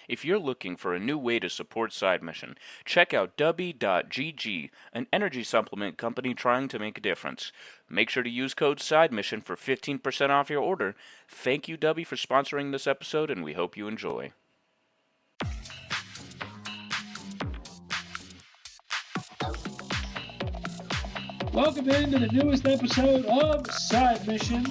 If you're looking for a new way to support Side Mission, check out Dubby.gg, an energy supplement company trying to make a difference. Make sure to use code Side Mission for 15% off your order. Thank you, Dubby, for sponsoring this episode, and we hope you enjoy. Welcome into the newest episode of Side Mission.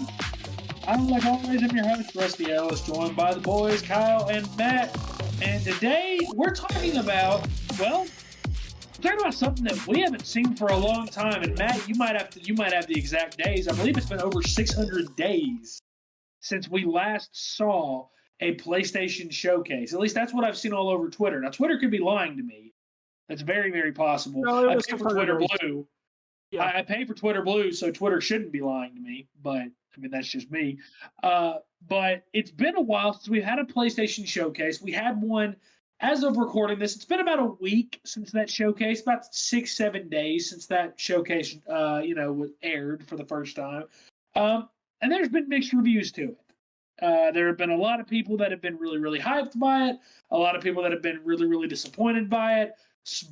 I'm, like always, I'm your host, Rusty Ellis, joined by the boys, Kyle and Matt. And today, we're talking about something that we haven't seen for a long time. And Matt, you might have the exact days. I believe it's been over 600 days since we last saw a PlayStation showcase. At least that's what I've seen all over Twitter. Now, Twitter could be lying to me. That's very, very possible. No, I pay for Twitter Blue. Yeah. I pay for Twitter Blue, so Twitter shouldn't be lying to me. But I mean, that's just me. But it's been a while since we've had a PlayStation showcase. We had one as of recording this. It's been about a week since that showcase, about 6-7 days since that showcase, was aired for the first time. And there's been mixed reviews to it. There have been a lot of people that have been really, really hyped by it. A lot of people that have been really, really disappointed by it.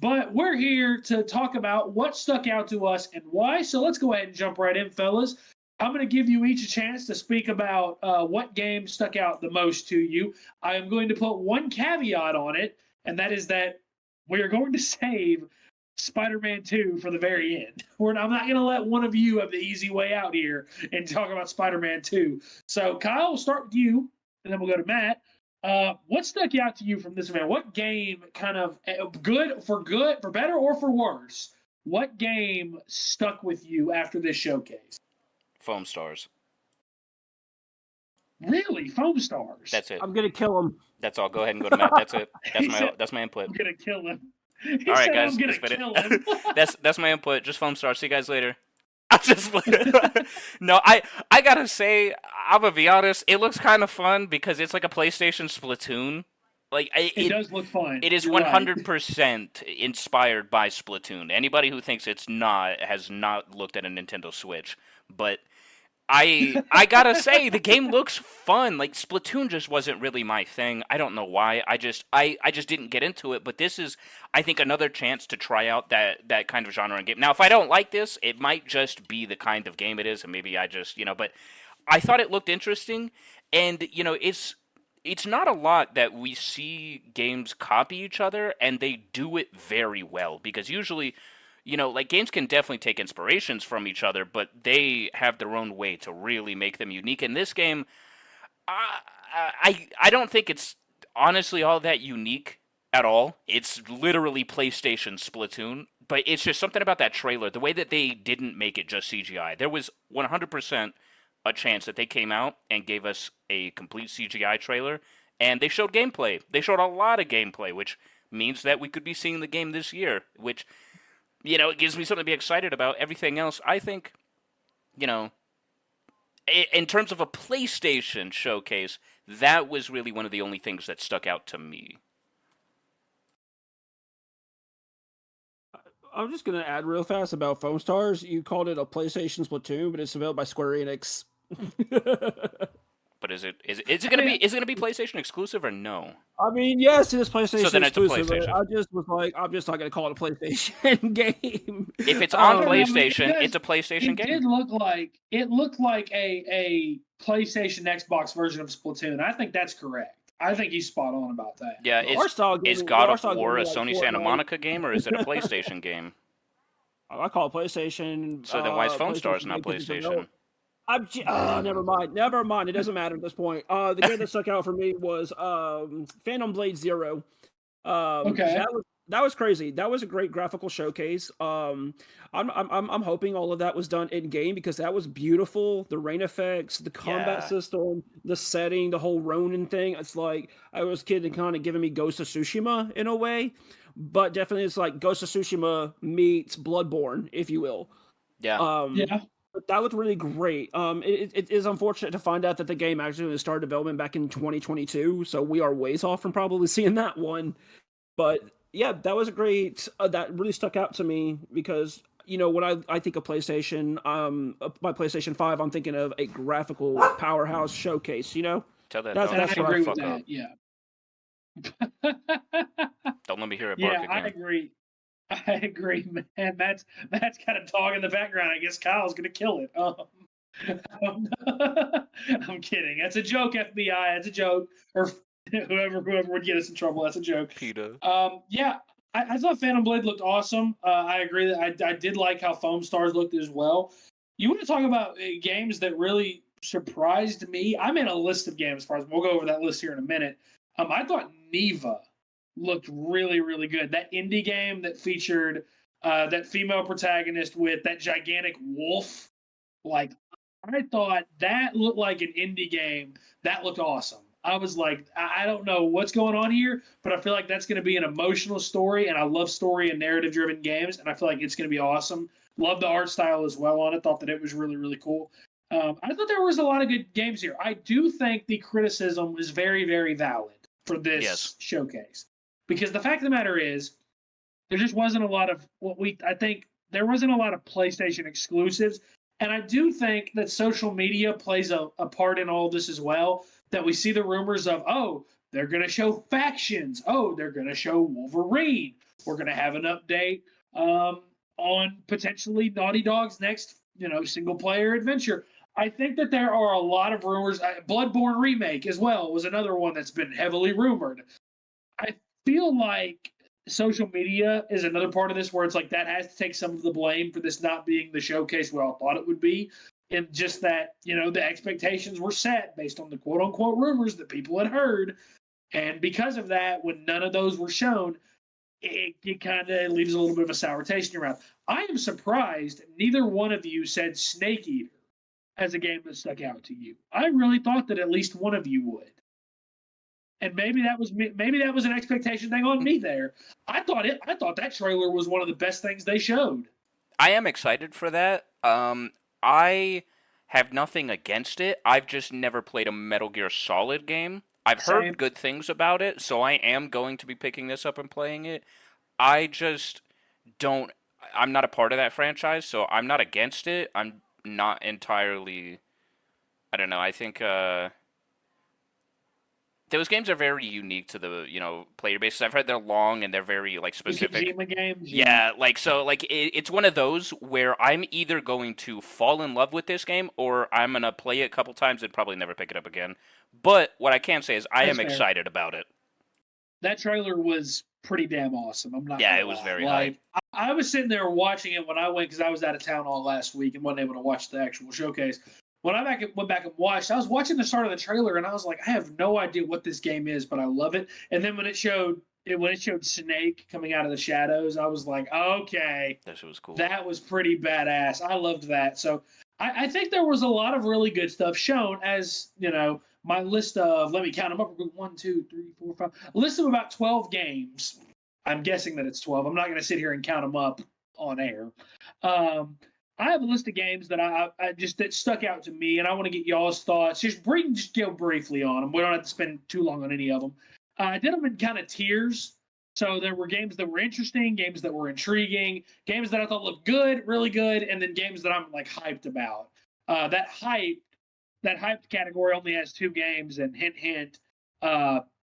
But we're here to talk about what stuck out to us and why. So let's go ahead and jump right in, fellas. I'm going to give you each a chance to speak about what game stuck out the most to you. I am going to put one caveat on it, and that is that we are going to save Spider-Man 2 for the very end. I'm not going to let one of you have the easy way out here and talk about Spider-Man 2. So, Kyle, we'll start with you, and then we'll go to Matt. What stuck out to you from this event? What game kind of for better or for worse? What game stuck with you after this showcase? Foam Stars. Really? Foam Stars? That's it. I'm gonna kill him. That's all. Go ahead and go to Matt. That's it. That's my input. I'm gonna kill him. All right, guys. I'm gonna kill him. That's my input. Just Foam Stars. See you guys later. No, I gotta say, I'm gonna be honest. It looks kind of fun because it's like a PlayStation Splatoon. Like it does look fun. It is You're 100% inspired by Splatoon. Anybody who thinks it's not has not looked at a Nintendo Switch. But I gotta say, the game looks fun. Like, Splatoon just wasn't really my thing. I don't know why. I just didn't get into it. But this is, I think, another chance to try out that kind of genre in game. Now, if I don't like this, it might just be the kind of game it is, and maybe I just, but I thought it looked interesting. And, it's not a lot that we see games copy each other, and they do it very well. Because usually, like, games can definitely take inspirations from each other, but they have their own way to really make them unique. In this game, I don't think it's honestly all that unique at all. It's literally PlayStation Splatoon, but it's just something about that trailer, the way that they didn't make it just CGI. There was 100% a chance that they came out and gave us a complete CGI trailer, and they showed gameplay. They showed a lot of gameplay, which means that we could be seeing the game this year, which... it gives me something to be excited about. Everything else, I think, in terms of a PlayStation showcase, that was really one of the only things that stuck out to me. I'm just going to add real fast about Foam Stars. You called it a PlayStation Splatoon, but it's developed by Square Enix. But is it gonna be PlayStation exclusive or no? I mean, yes, it is PlayStation so then exclusive. It's a PlayStation. I just was like, I'm just not going to call it a PlayStation game. If it's on PlayStation, it's a PlayStation game. It looked like a PlayStation Xbox version of Splatoon. I think that's correct. I think he's spot on about that. Yeah, is God of War a Sony Santa Monica game, or is it a PlayStation game? I call it PlayStation. So then why is Foam Stars not PlayStation? Never mind. It doesn't matter at this point. The game that stuck out for me was Phantom Blade Zero. Okay. That was crazy. That was a great graphical showcase. I'm hoping all of that was done in game because that was beautiful. The rain effects, the combat system, the setting, the whole Ronin thing. It's like I was kidding, kind of giving me Ghost of Tsushima in a way, but definitely it's like Ghost of Tsushima meets Bloodborne, if you will. Yeah. Yeah. But that looked really great. It is unfortunate to find out that the game actually started development back in 2022, so we are ways off from probably seeing that one. But yeah, that was a great. That really stuck out to me because when I think of PlayStation, my PlayStation 5, I'm thinking of a graphical powerhouse showcase. Tell that that's dog I to agree fuck with that. up. Yeah. Don't let me hear it bark Yeah, I again. agree. I agree, man. That's kind of dog in the background. I guess Kyle's gonna kill it. I'm kidding. That's a joke, FBI. That's a joke. Or whoever would get us in trouble. That's a joke. PETA. Yeah, I thought Phantom Blade looked awesome. I agree that I did like how Foam Stars looked as well. You want to talk about games that really surprised me? I made a list of games. As far as we'll go over that list here in a minute. I thought Neva looked really, really good. That indie game that featured that female protagonist with that gigantic wolf. Like, I thought that looked like an indie game. That looked awesome. I was like, I don't know what's going on here, but I feel like that's going to be an emotional story, and I love story and narrative driven games, and I feel like it's going to be awesome. Love the art style as well on it. Thought that it was really, really cool. I thought there was a lot of good games here. I do think the criticism was very, very valid for this Yes. showcase, because the fact of the matter is, there just wasn't a lot of I think there wasn't a lot of PlayStation exclusives. And I do think that social media plays a part in all this as well. That we see the rumors of, oh, they're going to show factions. Oh, they're going to show Wolverine. We're going to have an update on potentially Naughty Dog's next, single player adventure. I think that there are a lot of rumors. Bloodborne remake as well was another one that's been heavily rumored. I feel like social media is another part of this where it's like that has to take some of the blame for this not being the showcase we all thought it would be. And just that, the expectations were set based on the quote unquote rumors that people had heard. And because of that, when none of those were shown, it kind of leaves a little bit of a sour taste in your mouth. I am surprised neither one of you said Snake Eater as a game that stuck out to you. I really thought that at least one of you would. And maybe that was an expectation thing on me there. I thought that trailer was one of the best things they showed. I am excited for that. I have nothing against it. I've just never played a Metal Gear Solid game. I've Same. heard good things about it, so I am going to be picking this up and playing it. I just don't. I'm not a part of that franchise, so I'm not against it. I'm not entirely. I don't know. I think those games are very unique to the player base. I've heard they're long and they're very like specific. Kojima games. Yeah, it's one of those where I'm either going to fall in love with this game or I'm gonna play it a couple times and probably never pick it up again. But what I can say is I am excited about it. That trailer was pretty damn awesome. I'm not. Yeah, it was very hype. I was sitting there watching it when I went because I was out of town all last week and wasn't able to watch the actual showcase. When I went back and watched, I was watching the start of the trailer and I was like, I have no idea what this game is, but I love it. And then when it showed Snake coming out of the shadows, I was like, okay, that was cool. That was pretty badass. I loved that. So I think there was a lot of really good stuff shown. As my list of, let me count them up. 1, 2, 3, 4, 5. A list of about 12 games. I'm guessing that it's 12. I'm not going to sit here and count them up on air. I have a list of games that that stuck out to me, and I want to get y'all's thoughts. Just go briefly on them. We don't have to spend too long on any of them. I did them in kind of tiers. So there were games that were interesting, games that were intriguing, games that I thought looked good, really good, and then games that I'm like hyped about. That hyped category only has 2 games, and hint, hint,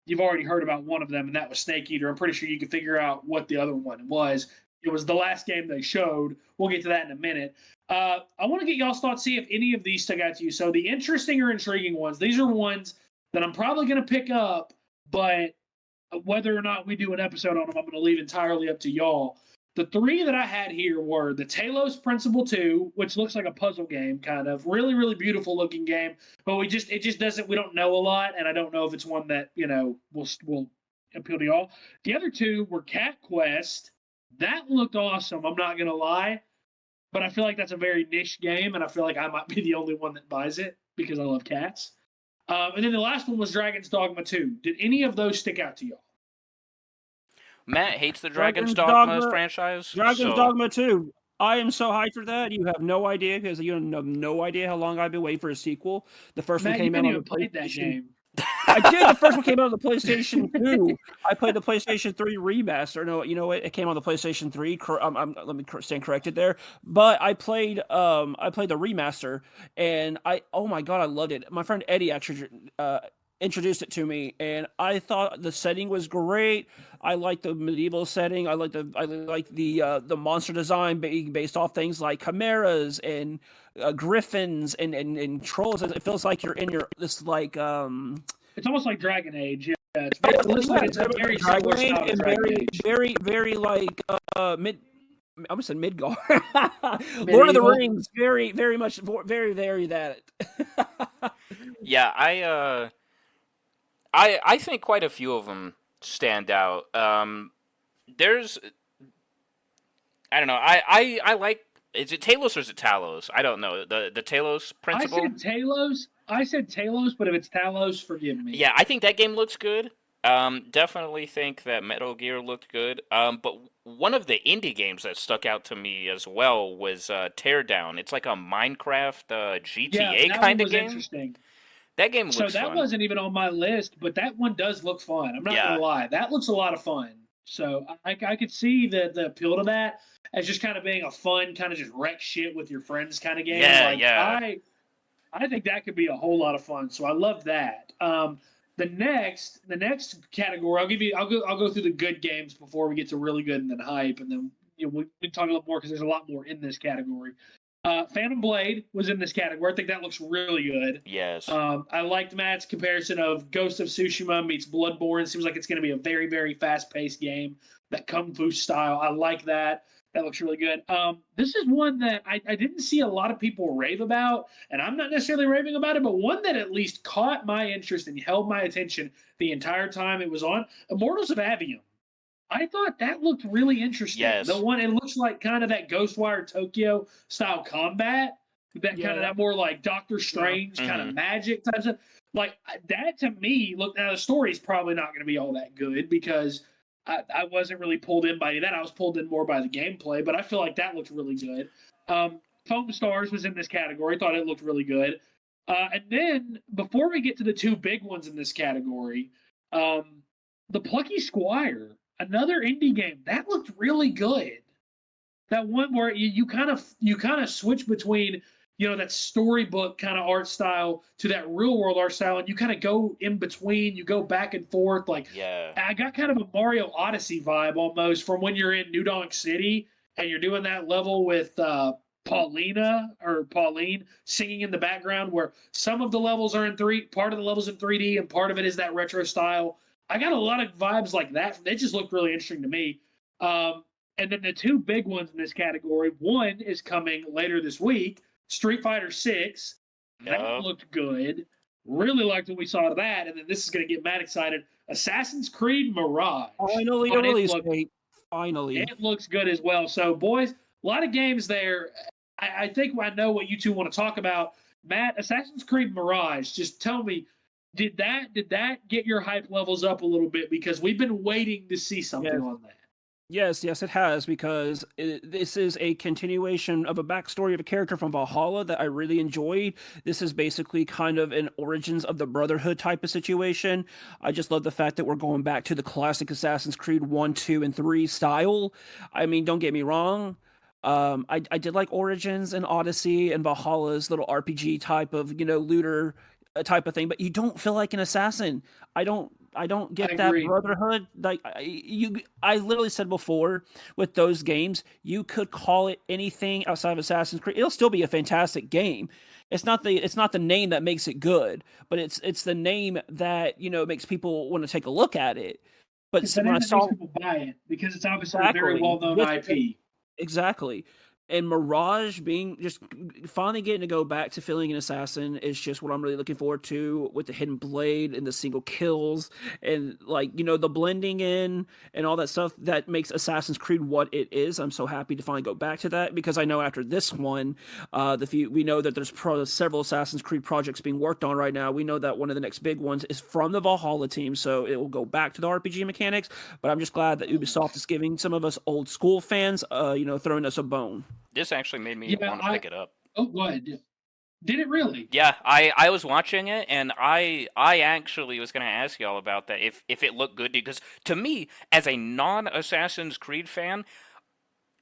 you've already heard about one of them, and that was Snake Eater. I'm pretty sure you can figure out what the other one was. It was the last game they showed. We'll get to that in a minute. I want to get y'all's thoughts, see if any of these stuck out to you. So the interesting or intriguing ones, these are ones that I'm probably going to pick up, but whether or not we do an episode on them, I'm going to leave entirely up to y'all. The 3 that I had here were the Talos Principle 2, which looks like a puzzle game, kind of. Really, really beautiful looking game, but we don't know a lot, and I don't know if it's one that, will appeal to y'all. The other 2 were Cat Quest. That looked awesome, I'm not going to lie, but I feel like that's a very niche game, and I feel like I might be the only one that buys it because I love cats. And then the last one was Dragon's Dogma 2. Did any of those stick out to y'all? Matt hates the Dragon's Dogma franchise. Dragon's Dogma 2. I am so hyped for that. You have no idea because you have no idea how long I've been waiting for a sequel. The first one came out on the PlayStation. I did. The first one came out on the PlayStation 2. I played the PlayStation 3 remaster. No, you know what? It came on the PlayStation 3. Let me stand corrected there. But I played the remaster, and oh my god, I loved it. My friend Eddie actually introduced it to me, and I thought the setting was great. I like the medieval setting. I like the monster design being based off things like chimeras and griffins and trolls. It feels like you're in your this like It's almost like Dragon Age. Yeah, it looks like it's a very similar Dragon Age style to and Dragon very Age. very like mid. I almost said Midgard. Lord of the Medieval. Rings, very much, very that. Yeah, I think quite a few of them stand out. There's I don't know. I like. Is it Talos or is it Talos? I don't know. The Talos I principle. said Talos. I said Talos, but if it's Talos, forgive me. Yeah, I think that game looks good. Definitely think that Metal Gear looked good. But one of the indie games that stuck out to me as well was Teardown. It's like a Minecraft Yeah, GTA that one kind of was game. interesting. That game So looks that fun. wasn't even on my list, but that one does look fun. I'm not Yeah, gonna lie, that looks a lot of fun. So I could see the appeal to that as just kind of being a fun, kind of just wreck shit with your friends kind of game. yeah, Like yeah. I think that could be a whole lot of fun. So I love that. The next category, I'll go through the good games before we get to really good and then hype, and then we can talk a little more because there's a lot more in this category. Phantom Blade was in this category. I think that looks really good. Yes. I liked Matt's comparison of Ghost of Tsushima meets Bloodborne. Seems like it's going to be a very, very fast-paced game, that kung fu style. I like that. That looks really good. This is one that I didn't see a lot of people rave about, and I'm not necessarily raving about it, but one that at least caught my interest and held my attention the entire time it was on. Immortals of Avium. I thought that looked really interesting. The Yes. one, it looks like kind of that Ghostwire Tokyo style combat, that kind of Yeah, that more like Doctor yeah. Strange kind Hmm. of magic type stuff. Like that to me, look, now the story's probably not going to be all that good because I wasn't really pulled in by that. I was pulled in more by the gameplay, but I feel like that looked really good. Foam Stars was in this category. Thought it looked really good. And then before we get to the two big ones in this category, um, the Plucky Squire, another indie game that looked really good. That one where you kind of switch between that storybook kind of art style to that real world art style, and you kind of go in between. You go back and forth. Like Yeah. I got kind of a Mario Odyssey vibe almost from when you're in New Donk City and you're doing that level with Pauline singing in the background, where some of the levels are in part of the levels in 3D, and part of it is that retro style. I got a lot of vibes like that. They just looked really interesting to me. Um, and then the two big ones in this category, one is coming later this week, Street Fighter 6. That Yup. looked good. Really liked what we saw of that. And then this is going to get Matt excited. Assassin's Creed Mirage. Finally, a Thought release date. Finally. it looks good as well. So, boys, a lot of games there. I think I know what you two want to talk about. Matt, Assassin's Creed Mirage. Just tell me, did that get your hype levels up a little bit? Because we've been waiting to see something Yes. on that. Yes, it has because this is a continuation of a backstory of a character from Valhalla that I really enjoyed. This is basically kind of an origins of the Brotherhood type of situation. I just love the fact that we're going back to the classic Assassin's Creed 1, 2, and 3 style. I mean, don't get me wrong. I did like Origins and Odyssey and Valhalla's little RPG type of looter type of thing, but you don't feel like an assassin. I don't I get that agree. brotherhood. Like I literally said before with those games, you could call it anything outside of Assassin's Creed. It'll still be a fantastic game. It's not the name that makes it good, but it's the name that makes people want to take a look at it. But It's the when name I that makes saw people buy it because it's obviously a very exactly well known with IP. exactly. And Mirage being just finally getting to go back to feeling an assassin is just what I'm really looking forward to with the hidden blade and the single kills and the blending in and all that stuff that makes Assassin's Creed what it is. I'm so happy to finally go back to that because I know after this one, we know that there's several Assassin's Creed projects being worked on right now. We know that one of the next big ones is from the Valhalla team, so it will go back to the RPG mechanics. But I'm just glad that Ubisoft is giving some of us old school fans, throwing us a bone. This actually made me Yeah, want to pick it up. oh, go ahead. Did it really? Yeah, I was watching it and I actually was gonna ask y'all about that if it looked good because to me as a non Assassin's Creed fan,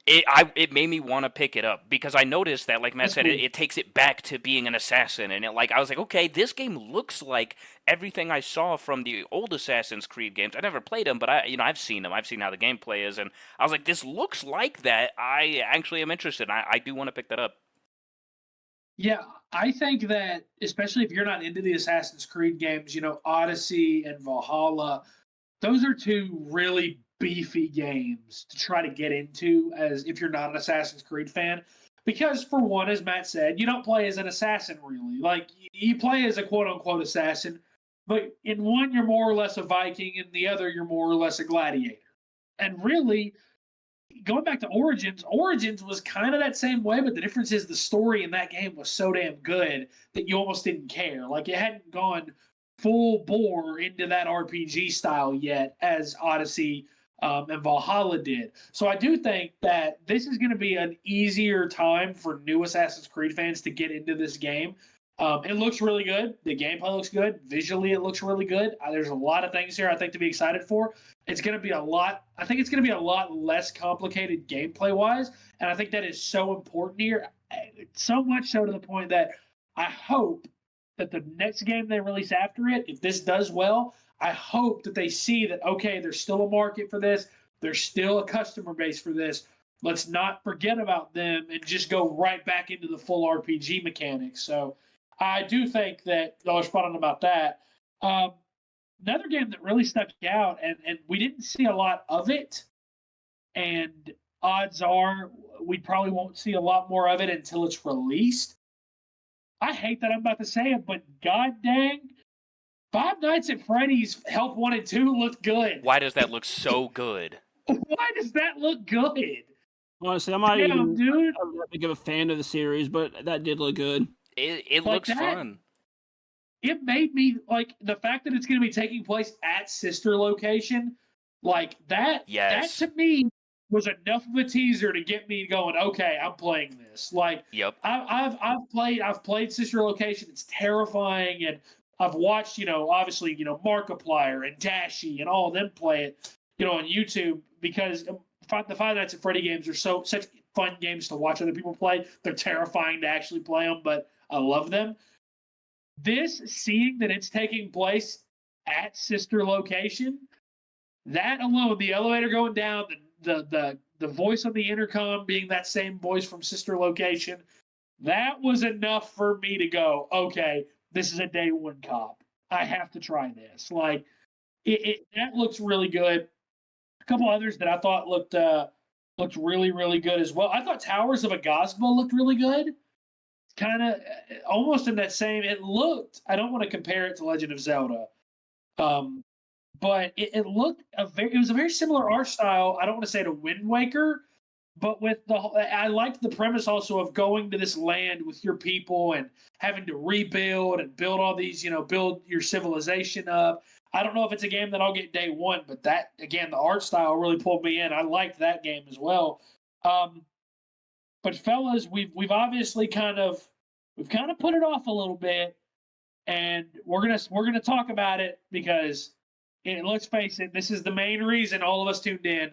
it made me want to pick it up because I noticed that, like Matt That's said, cool. it takes it back to being an assassin, and I was like, okay, this game looks like everything I saw from the old Assassin's Creed games. I never played them, but I've seen them. I've seen how the gameplay is, and I was like, this looks like that. I actually am interested. I do want to pick that up. Yeah, I think that especially if you're not into the Assassin's Creed games, Odyssey and Valhalla, those are two really beefy games to try to get into as if you're not an Assassin's Creed fan. Because for one, as Matt said, you don't play as an assassin really. Like you play as a quote unquote assassin, but in one you're more or less a Viking, and the other you're more or less a gladiator. And really, going back to Origins was kind of that same way, but the difference is the story in that game was so damn good that you almost didn't care. Like it hadn't gone full bore into that RPG style yet as Odyssey and Valhalla did. So I do think that this is going to be an easier time for new Assassin's Creed fans to get into this game. It looks really good. The gameplay looks good. Visually, it looks really good. There's a lot of things here I think to be excited for. It's going to be a lot. I think it's going to be a lot less complicated gameplay wise, and I think that is so important here. So much so to the point that I hope that the next game they release after it, if this does well, I hope that they see that okay, there's still a market for this. There's still a customer base for this. Let's not forget about them and just go right back into the full RPG mechanics. So I do think that y'all are spot on about that. Um, Another game that really stuck out, and we didn't see a lot of it, and odds are we probably won't see a lot more of it until it's released. I hate that I'm about to say it, but god dang, Five Nights at Freddy's Health 1 and 2 looked good. Why does that look so good? Why does that look good? Honestly, I'm not Damn, even dude. that big of a fan of the series, but that did look good. It Like looks that, fun. it made me like the fact that it's going to be taking place at sister location, like that. That Yes. to me was enough of a teaser to get me going. Okay, I'm playing this. Like Yep. I've played sister location. It's terrifying, and I've watched obviously Markiplier and Dashy and all of them play it on YouTube because the Five Nights at Freddy games are such fun games to watch other people play. They're terrifying to actually play them, but I love them. This seeing that it's taking place at sister location, that alone, the elevator going down, the voice on the intercom being that same voice from sister location, that was enough for me to go, okay, this is a day one cop. I have to try this. Like that looks really good. A couple others that I thought looked really really good as well. I thought Towers of Agasmo looked really good, kind of almost in that same. It looked. I don't want to compare it to Legend of Zelda, um, but it looked it was a very similar art style. I don't want to say to Wind Waker, but with I liked the premise also of going to this land with your people and having to rebuild and build all these, build your civilization up. I don't know if it's a game that I'll get day one, but that again, the art style really pulled me in. I liked that game as well. Um, but fellas, we've obviously we've kind of put it off a little bit, and we're gonna talk about it because let's face it, this is the main reason all of us tuned in.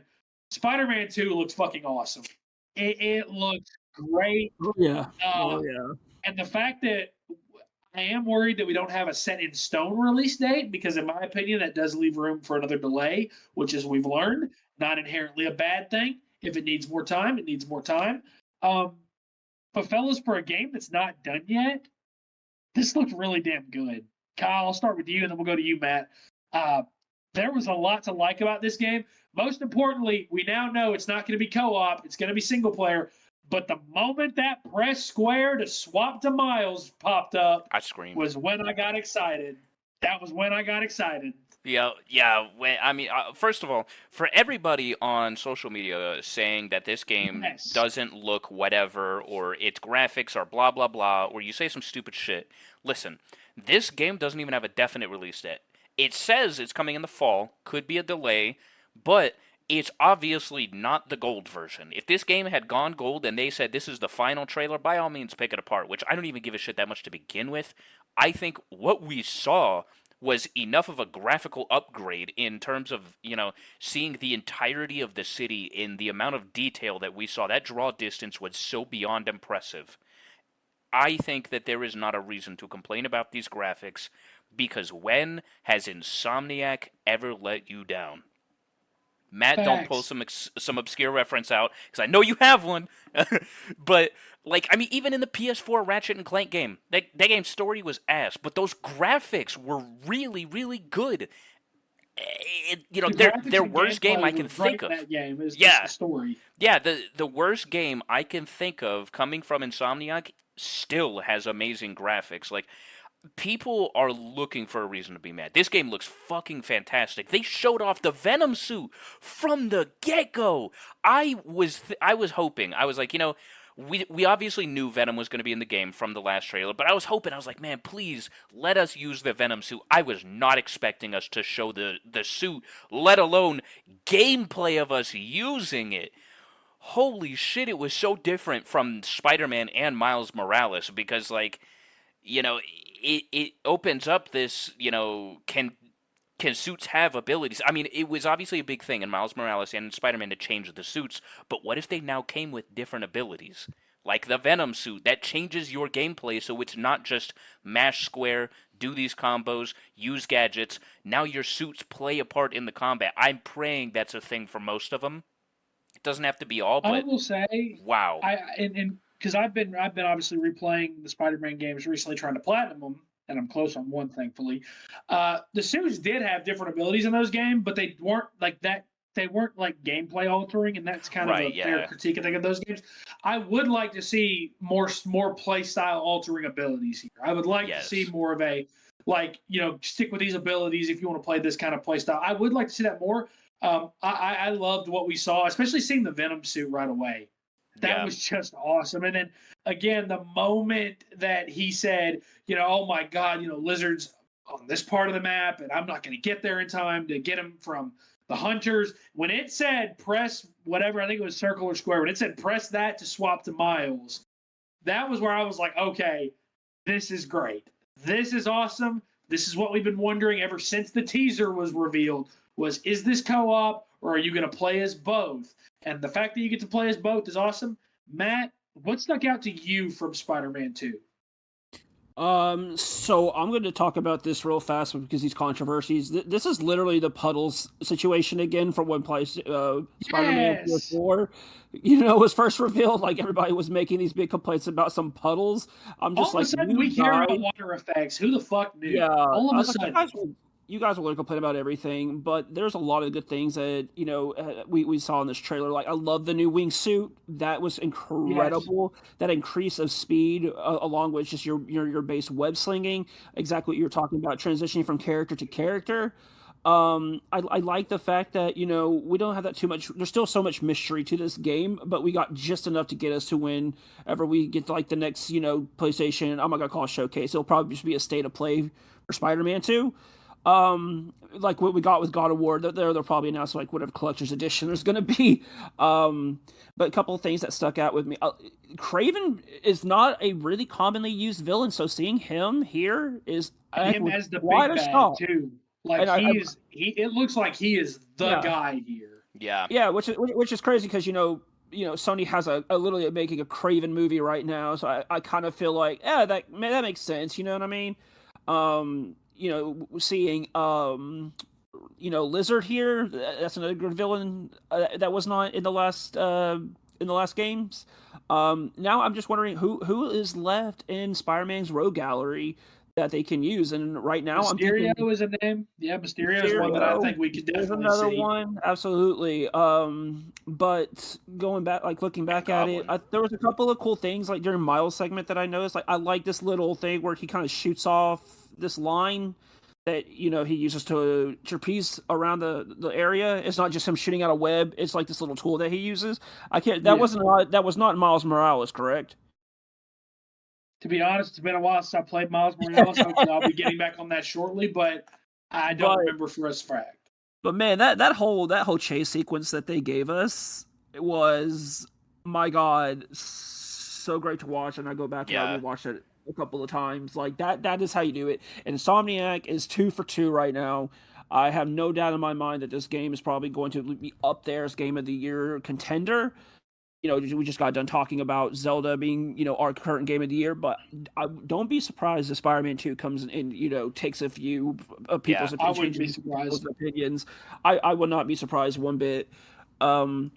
Spider-Man 2 looks fucking awesome. It looks great. Oh yeah. Uh, Oh yeah. and the fact that I am worried that we don't have a set in stone release date because, in my opinion, that does leave room for another delay, which, as we've learned, not inherently a bad thing. If it needs more time, it needs more time. Um, but fellas, for a game that's not done yet, this looked really damn good. Kyle, I'll start with you, and then we'll go to you, Matt. Uh, there was a lot to like about this game. Most importantly, we now know it's not going to be co-op; it's going to be single player. But the moment that press square to swap to Miles popped up I screamed. was when I got excited. That was when I got excited. Yeah, yeah. First of all, for everybody on social media saying that this game Yes. doesn't look whatever, or its graphics are blah blah blah, or you say some stupid shit, listen, this game doesn't even have a definite release date. It says it's coming in the fall, could be a delay, but it's obviously not the gold version. If this game had gone gold and they said this is the final trailer, by all means pick it apart, which I don't even give a shit that much to begin with. I think what we saw was enough of a graphical upgrade in terms of, seeing the entirety of the city in the amount of detail that we saw. That draw distance was so beyond impressive. I think that there is not a reason to complain about these graphics, because when has Insomniac ever let you down? Matt, don't pull Facts. some obscure reference out, because I know you have one. But even in the PS4 Ratchet and Clank game, that game's story was ass, but those graphics were really, really good. The Their graphics and worst game gameplay I were can great think in of. that game. It's just the Yeah, story. yeah. The worst game I can think of coming from Insomniac still has amazing graphics. Like, people are looking for a reason to be mad. This game looks fucking fantastic. They showed off the Venom suit from the get go. I was hoping. I was like, we obviously knew Venom was going to be in the game from the last trailer, but I was hoping. I was like, man, please let us use the Venom suit. I was not expecting us to show the suit, let alone gameplay of us using it. Holy shit, it was so different from Spider-Man and Miles Morales, because you know, it opens up this, can suits have abilities? I mean, it was obviously a big thing in Miles Morales and Spider-Man to change the suits, but what if they now came with different abilities? Like the Venom suit, that changes your gameplay, so it's not just mash square, do these combos, use gadgets. Now your suits play a part in the combat. I'm praying that's a thing for most of them. It doesn't have to be all, I but will say, wow. and because I've been obviously replaying the Spider-Man games recently, trying to platinum them, and I'm close on one, thankfully. The suits did have different abilities in those games, but they weren't like that. They weren't like gameplay altering, and that's kind of Right, a fair yeah. critique I think of those games. I would like to see more play style altering abilities here. I would like to see Yes. more of a stick with these abilities if you want to play this kind of play style. I would like to see that more. I loved what we saw, especially seeing the Venom suit right away. That Yeah. was just awesome. And then again, the moment that he said, oh my God, lizards on this part of the map, and I'm not going to get there in time to get him from the hunters. When it said press whatever, I think it was circle or square, when it said press that to swap to Miles, that was where I was like, okay, this is great. This is awesome. This is what we've been wondering ever since the teaser was revealed, was is this co-op or are you going to play as both? And the fact that you get to play as both is awesome. Matt, what stuck out to you from Spider-Man 2? So I'm going to talk about this real fast because these controversies. This is literally the puddles situation again from when Spider-Man Yes. PS4, was first revealed. Like everybody was making these big complaints about some puddles. I'm just All of a like, sudden, you we care guys. about water effects. Who the fuck knew? Yeah, All I of a was like, you sudden. guys will. You guys are going to complain about everything, but there's a lot of good things that we saw in this trailer. Like I love the new wingsuit; that was Yes. incredible. That increase of speed, along with just your base web slinging, exactly what you're talking about, transitioning from character to character. I like the fact that we don't have that too much. There's still so much mystery to this game, but we got just enough to get us to whenever we get to like the next PlayStation. I'm not gonna call it showcase. It'll probably just be a state of play for Spider-Man 2. Like what we got with God of War, they'll probably announce like whatever collector's edition there's gonna be. But a couple of things that stuck out with me. Craven is not a really commonly used villain, so seeing him here is And heck, him was as the quite big a bad shock. too. Like And I it looks like he is the yeah, guy here. Yeah. yeah, which is crazy because Sony has a literally making a Craven movie right now, so I kind of feel like that makes sense. You know what I mean? Seeing Lizard here, that's another good villain that was not in the last games. Now I'm just wondering who is left in Spider-Man's rogue gallery that they can use, and right now I'm thinking Mysterio is a name. Yeah, Mysterio is one that I Mysterio. think we could There's definitely another see. one, absolutely. But going back, like looking And back at it, Goblin. there was a couple of cool things like during Miles' segment that I noticed. Like I like this little thing where he kind of shoots off this line that he uses to trapeze around the area. It's not just him shooting out a web. It's like this little tool that he uses. I can't. Yeah. That was not Miles Morales, correct? To be honest, it's been a while since I played Miles Morales. Hopefully, I'll be getting back on that shortly, but I don't But remember for a fact. man, that whole chase sequence that they gave us was, my God, so great to watch. And I go back and I Yeah. rewatch it a couple of times. Like that is how you do it. And Insomniac is 2 for 2 right now. I have no doubt in my mind that this game is probably going to be up there as Game of the Year contender. We just got done talking about Zelda being, our current Game of the Year, but don't be surprised if Spider-Man 2 comes in, takes a few people's I opinions, wouldn't be changes surprised. people's opinions. I will not be surprised one bit. Um,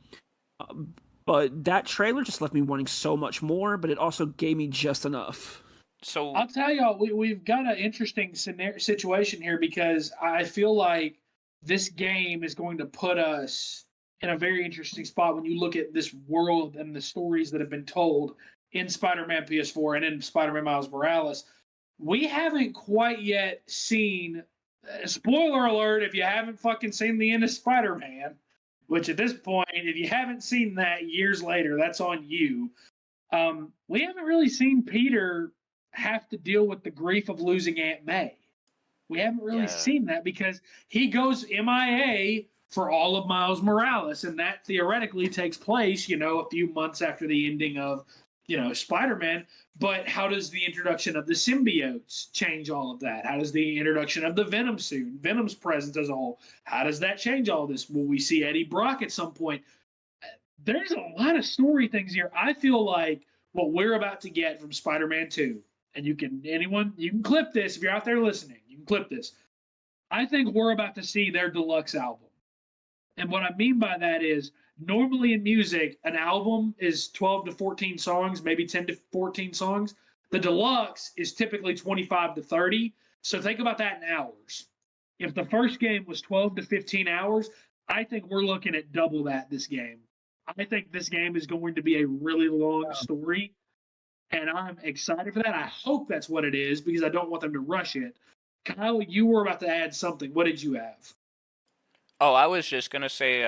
but that trailer just left me wanting so much more, but it also gave me just enough. So I'll tell y'all, we've got an interesting situation here because I feel like this game is going to put us in a very interesting spot when you look at this world and the stories that have been told in Spider-Man PS4 and in Spider-Man Miles Morales. We haven't quite yet seen, spoiler alert, if you haven't fucking seen the end of Spider-Man, which at this point, if you haven't seen that years later, that's on you. We haven't really seen Peter have to deal with the grief of losing Aunt May. We haven't really seen that because he goes MIA for all of Miles Morales, and that theoretically takes place, a few months after the ending of, Spider-Man. But how does the introduction of the symbiotes change all of that? How does the introduction of the Venom suit, Venom's presence as a whole, how does that change all this? Will we see Eddie Brock at some point? There's a lot of story things here. I feel like what we're about to get from Spider-Man 2, and you can clip this if you're out there listening. You can clip this. I think we're about to see their deluxe album. And what I mean by that is normally in music, an album is 12 to 14 songs, maybe 10 to 14 songs. The deluxe is typically 25 to 30. So think about that in hours. If the first game was 12 to 15 hours, I think we're looking at double that this game. I think this game is going to be a really long story, and I'm excited for that. I hope that's what it is because I don't want them to rush it. Kyle, you were about to add something. What did you have? Oh, I was just gonna say,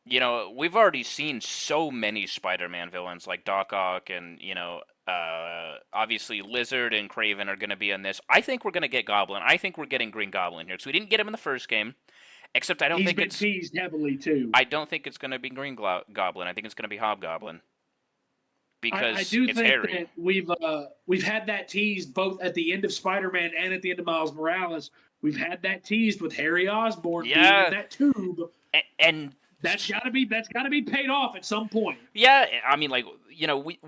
we've already seen so many Spider-Man villains like Doc Ock and, obviously Lizard and Kraven are gonna be in this. I think we're gonna get Goblin. I think we're getting Green Goblin here. So we didn't get him in the first game, except I don't think He's been teased heavily too. I don't think it's gonna be Green Goblin. I think it's gonna be Hobgoblin. Because I do it's think Harry. that we've had that teased both at the end of Spider-Man and at the end of Miles Morales. We've had that teased with Harry Osborn being in that tube, and that's got to be paid off at some point. Yeah, I mean,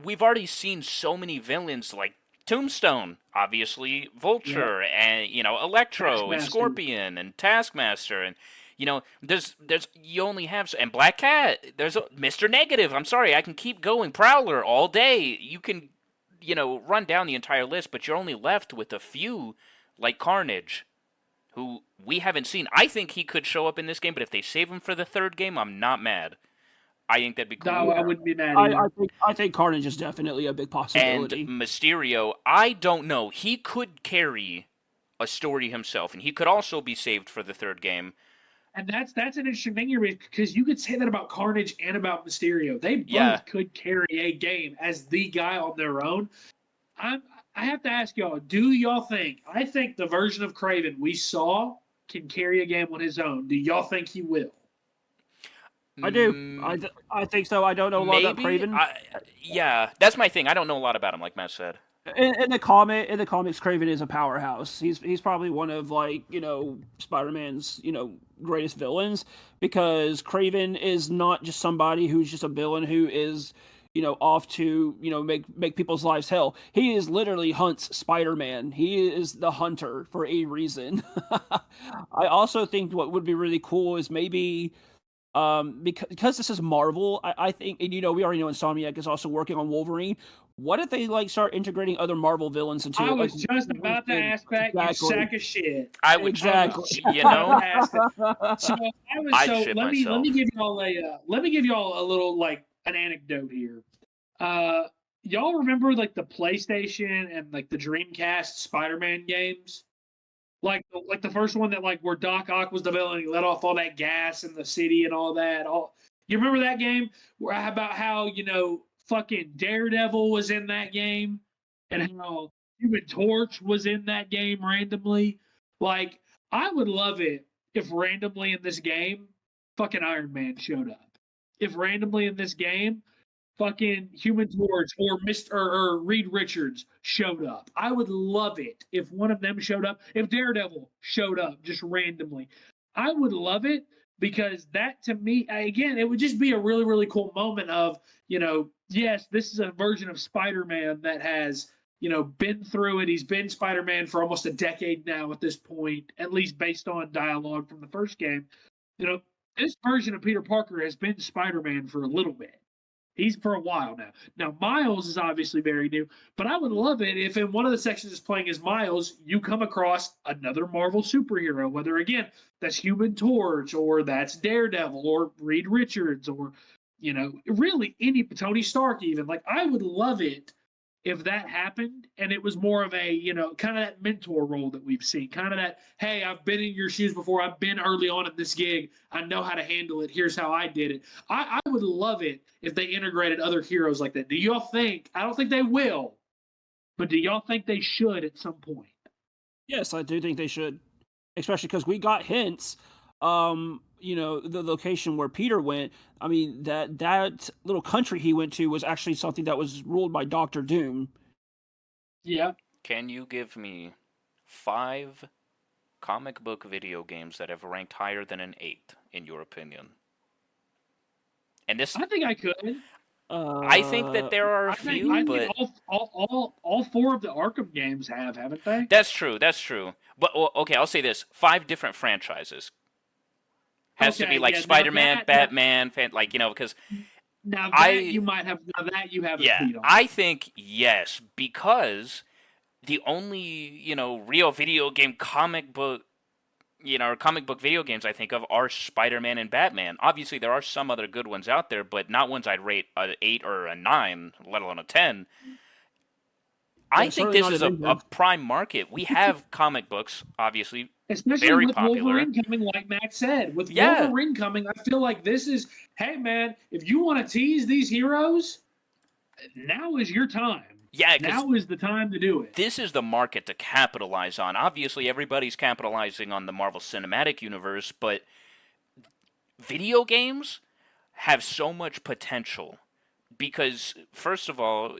we've already seen so many villains like Tombstone, obviously Vulture, and Electro and Scorpion and Taskmaster, and there's you only have and Black Cat. There's Mr. Negative. I'm sorry, I can keep going. Prowler all day. You can run down the entire list, but you're only left with a few like Carnage, who we haven't seen. I think he could show up in this game, but if they save him for the third game, I'm not mad. I think that'd be cool. No, I wouldn't be mad either. I think Carnage is definitely a big possibility. And Mysterio, I don't know. He could carry a story himself, and he could also be saved for the third game. And that's an interesting thing here because you could say that about Carnage and about Mysterio. They both could carry a game as the guy on their own. I have to ask y'all, do y'all think? I think the version of Kraven we saw can carry a game on his own. Do y'all think he will? I do. I think so. I don't know a lot about Kraven. Yeah, that's my thing. I don't know a lot about him, like Matt said. In the comics, Kraven is a powerhouse. He's probably one of Spider-Man's greatest villains because Kraven is not just somebody who's just a villain who is off to make people's lives hell. He is literally hunts Spider-Man. He is the hunter for a reason. I also think what would be really cool is maybe. Because this is Marvel, I think, and we already know Insomniac is also working on Wolverine. What if they start integrating other Marvel villains into? I was just about to ask that. You sack of shit. I would exactly. So let me give y'all a little an anecdote here. Y'all remember the PlayStation and the Dreamcast Spider-Man games? Like the first one that where Doc Ock was the villain, he let off all that gas in the city and all that. You remember that game? About how fucking Daredevil was in that game, and how Human Torch was in that game randomly. I would love it if randomly in this game, fucking Iron Man showed up. If randomly in this game, fucking Human Torch or or Reed Richards showed up. I would love it if one of them showed up. If Daredevil showed up just randomly, I would love it because that to me, again, it would just be a really really cool moment of yes, this is a version of Spider-Man that has been through it. He's been Spider-Man for almost a decade now at this point, at least based on dialogue from the first game. You know, this version of Peter Parker has been Spider-Man for a little bit. He's for a while now. Now Miles is obviously very new, but I would love it if in one of the sections is playing as Miles, you come across another Marvel superhero, whether again that's Human Torch or that's Daredevil or Reed Richards or really any Tony Stark even. Like I would love it if that happened and it was more of a kind of that mentor role that we've seen, kind of that, hey, I've been in your shoes before, I've been early on in this gig, I know how to handle it, here's how I did it. I would love it if they integrated other heroes like that. Do y'all think, I don't think they will, but do y'all think they should at some point? Yes, I do think they should, especially because we got hints. The location where Peter went. I mean, that little country he went to was actually something that was ruled by Doctor Doom. Yeah. Can you give me 5 comic book video games that have ranked higher than an 8, in your opinion? And this, I think I could. I think that there are a few, but all 4 of the Arkham games haven't they? That's true. But okay, I'll say this: 5 different franchises. Has to be like Spider-Man, Batman, because now that you might have you have a beat on. I think yes, because the only real video game comic book video games I think of are Spider-Man and Batman. Obviously, there are some other good ones out there, but not ones I'd rate an 8 or a 9, let alone a 10. I think this is a prime market. We have comic books, obviously, especially very with popular. Wolverine coming, like Max said. With Wolverine coming, I feel like this is, hey, man, if you want to tease these heroes, now is your time. Yeah, now is the time to do it. This is the market to capitalize on. Obviously, everybody's capitalizing on the Marvel Cinematic Universe, but video games have so much potential because, first of all,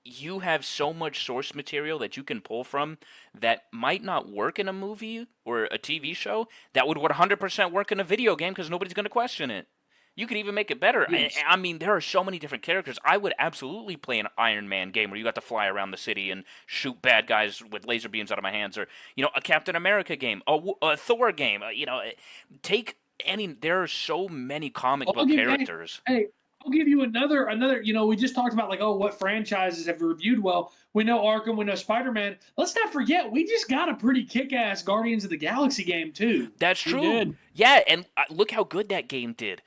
you have so much source material that you can pull from that might not work in a movie or a TV show that would 100% work in a video game because nobody's going to question it. You could even make it better. Yes. I mean, there are so many different characters. I would absolutely play an Iron Man game where you got to fly around the city and shoot bad guys with laser beams out of my hands, or a Captain America game, a Thor game. Take any. There are so many comic book characters. Hey, I'll give you another. We just talked about what franchises have reviewed well. We know Arkham, we know Spider-Man. Let's not forget, we just got a pretty kick-ass Guardians of the Galaxy game too. That's true. Yeah, and look how good that game did.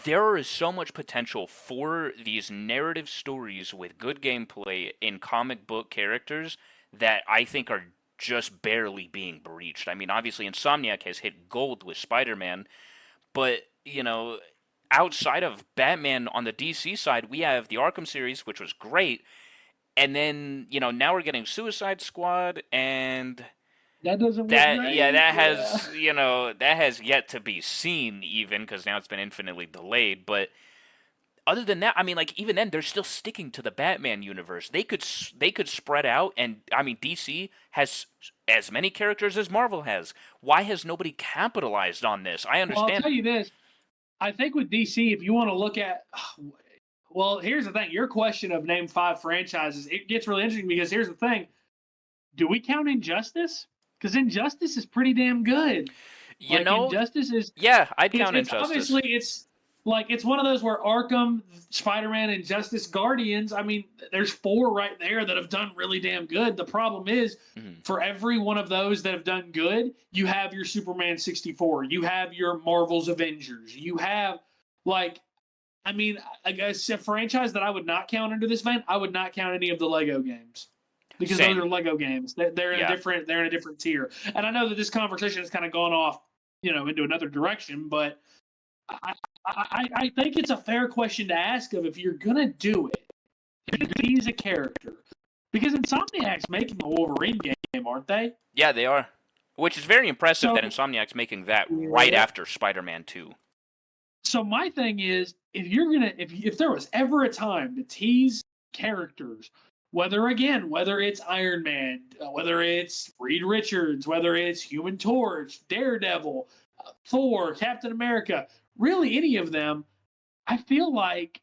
There is so much potential for these narrative stories with good gameplay in comic book characters that I think are just barely being breached. I mean, obviously Insomniac has hit gold with Spider-Man, but, outside of Batman on the DC side, we have the Arkham series, which was great, and then, now we're getting Suicide Squad, and that doesn't work right. Yeah, that has yet to be seen even because now it's been infinitely delayed. But other than that, I mean, even then, they're still sticking to the Batman universe. They could spread out, and I mean, DC has as many characters as Marvel has. Why has nobody capitalized on this? I understand. Well, I'll tell you this. I think with DC, if you want to look at, well, here's the thing. Your question of name 5 franchises, it gets really interesting because here's the thing. Do we count Injustice? Because Injustice is pretty damn good. Injustice is... Yeah, I'd count Injustice. Obviously, it's one of those where Arkham, Spider-Man, Injustice, Guardians, I mean, there's 4 right there that have done really damn good. The problem is, for every one of those that have done good, you have your Superman 64. You have your Marvel's Avengers. You have, I guess a franchise that I would not count under this vein, I would not count any of the Lego games. Because those are Lego games. They're in a different tier. And I know that this conversation has kind of gone off, into another direction, but I think it's a fair question to ask of if you're gonna do it, if he's a character. Because Insomniac's making a Wolverine game, aren't they? Yeah, they are. Which is very impressive that Insomniac's making that right after Spider-Man 2. So my thing is, if there was ever a time to tease characters, whether it's Iron Man, whether it's Reed Richards, whether it's Human Torch, Daredevil, Thor, Captain America, really any of them, I feel like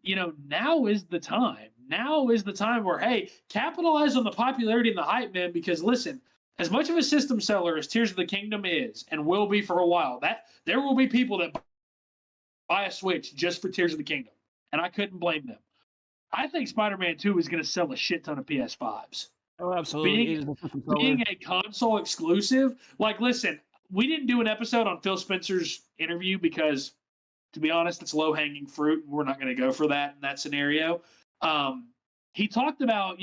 now is the time. Now is the time where, hey, capitalize on the popularity and the hype, man. Because listen, as much of a system seller as Tears of the Kingdom is and will be for a while, that there will be people that buy a Switch just for Tears of the Kingdom, and I couldn't blame them. I think Spider-Man 2 is going to sell a shit ton of PS5s. Oh, absolutely. Being being a console exclusive, like, listen, we didn't do an episode on Phil Spencer's interview because, to be honest, it's low hanging fruit. We're not going to go for that in that scenario. He talked about,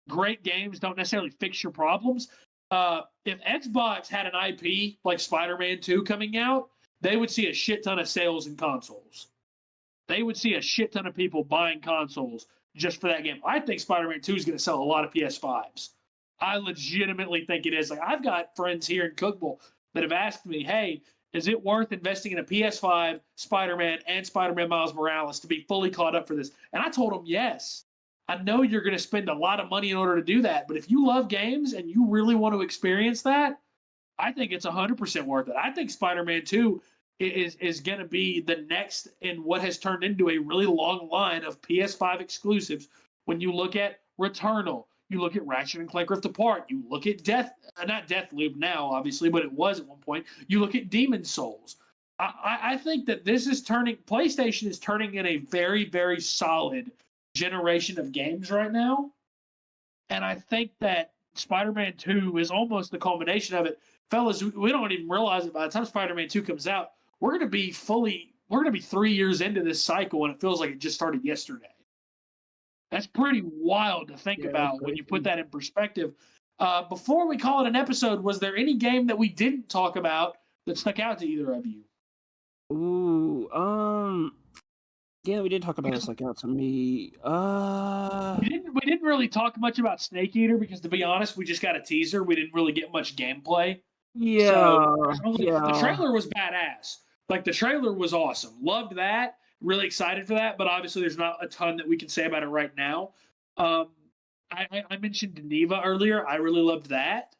great games don't necessarily fix your problems. If Xbox had an IP like Spider-Man 2 coming out, they would see a shit ton of sales in consoles. They would see a shit ton of people buying consoles just for that game. I think Spider-Man 2 is going to sell a lot of PS5s. I legitimately think it is. Like, I've got friends here in Cookville that have asked me, hey, is it worth investing in a PS5, Spider-Man, and Spider-Man Miles Morales to be fully caught up for this? And I told them yes. I know you're going to spend a lot of money in order to do that, but if you love games and you really want to experience that, I think it's 100% worth it. I think Spider-Man 2 is going to be the next in what has turned into a really long line of PS5 exclusives. When you look at Returnal, you look at Ratchet and Clank Rift Apart, you look at not Deathloop now, obviously, but it was at one point. You look at Demon Souls. I think that PlayStation is turning in a very, very solid generation of games right now. And I think that Spider-Man 2 is almost the culmination of it. Fellas, we don't even realize it. By the time Spider-Man 2 comes out, we're going to be 3 years into this cycle, and it feels like it just started yesterday. That's pretty wild to think about when you put that in perspective. Before we call it an episode, was there any game that we didn't talk about that stuck out to either of you? Ooh, yeah, we did talk about it. Stuck out to me. We didn't really talk much about Snake Eater because, to be honest, we just got a teaser. We didn't really get much gameplay. Yeah, so, the trailer was badass. Like, the trailer was awesome. Loved that. Really excited for that. But obviously, there's not a ton that we can say about it right now. I mentioned Geneva earlier. I really loved that.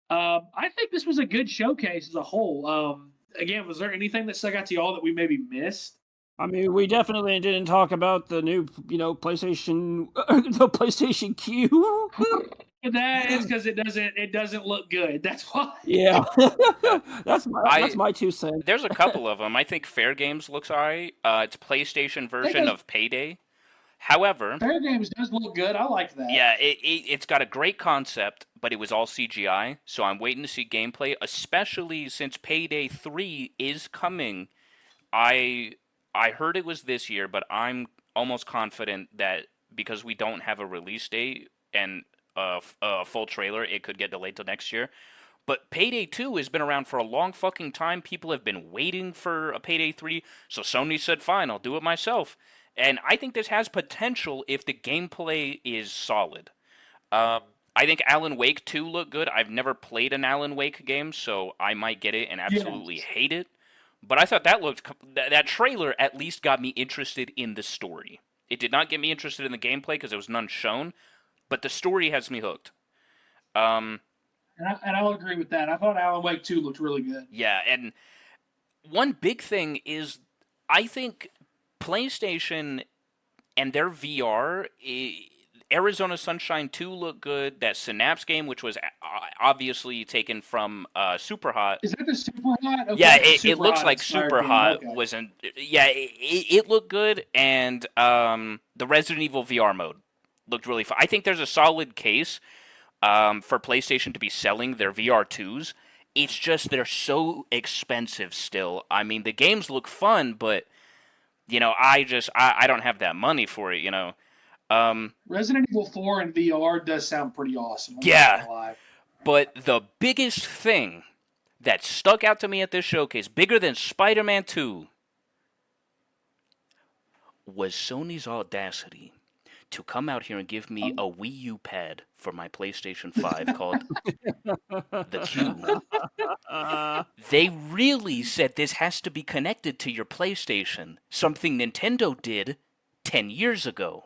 I think this was a good showcase as a whole. Again, was there anything that stuck out to y'all that we maybe missed? I mean, we definitely didn't talk about the new, PlayStation, the PlayStation Q. That is because it doesn't look good. That's why. Yeah, that's my 2 cents. There's a couple of them. I think Fair Games looks alright. It's PlayStation version of Payday. However, Fair Games does look good. I like that. Yeah, it's got a great concept, but it was all CGI. So I'm waiting to see gameplay, especially since Payday 3 is coming. I heard it was this year, but I'm almost confident that because we don't have a release date and a full trailer, it could get delayed till next year. But Payday 2 has been around for a long fucking time. People have been waiting for a Payday 3, so Sony said, fine, I'll do it myself. And I think this has potential if the gameplay is solid. I think Alan Wake 2 looked good. I've never played an Alan Wake game, so I might get it and absolutely hate it. But I thought that trailer at least got me interested in the story. It did not get me interested in the gameplay because there was none shown, but the story has me hooked. And I'll agree with that. I thought Alan Wake 2 looked really good. Yeah, and one big thing is I think PlayStation and their VR, Arizona Sunshine 2 looked good. That Synapse game, which was obviously taken from Superhot. Is that the Superhot? Okay. Yeah, it looks like Superhot wasn't. Yeah, it looked good, and the Resident Evil VR mode looked really fun. I think there's a solid case for PlayStation to be selling their VR2s. It's just they're so expensive still. I mean, the games look fun, but I don't have that money for it. Resident Evil 4 in VR does sound pretty awesome. Yeah, but the biggest thing that stuck out to me at this showcase, bigger than Spider-Man 2, was Sony's audacity to come out here and give me a Wii U pad for my PlayStation 5 called the Q. They really said this has to be connected to your PlayStation, something Nintendo did 10 years ago.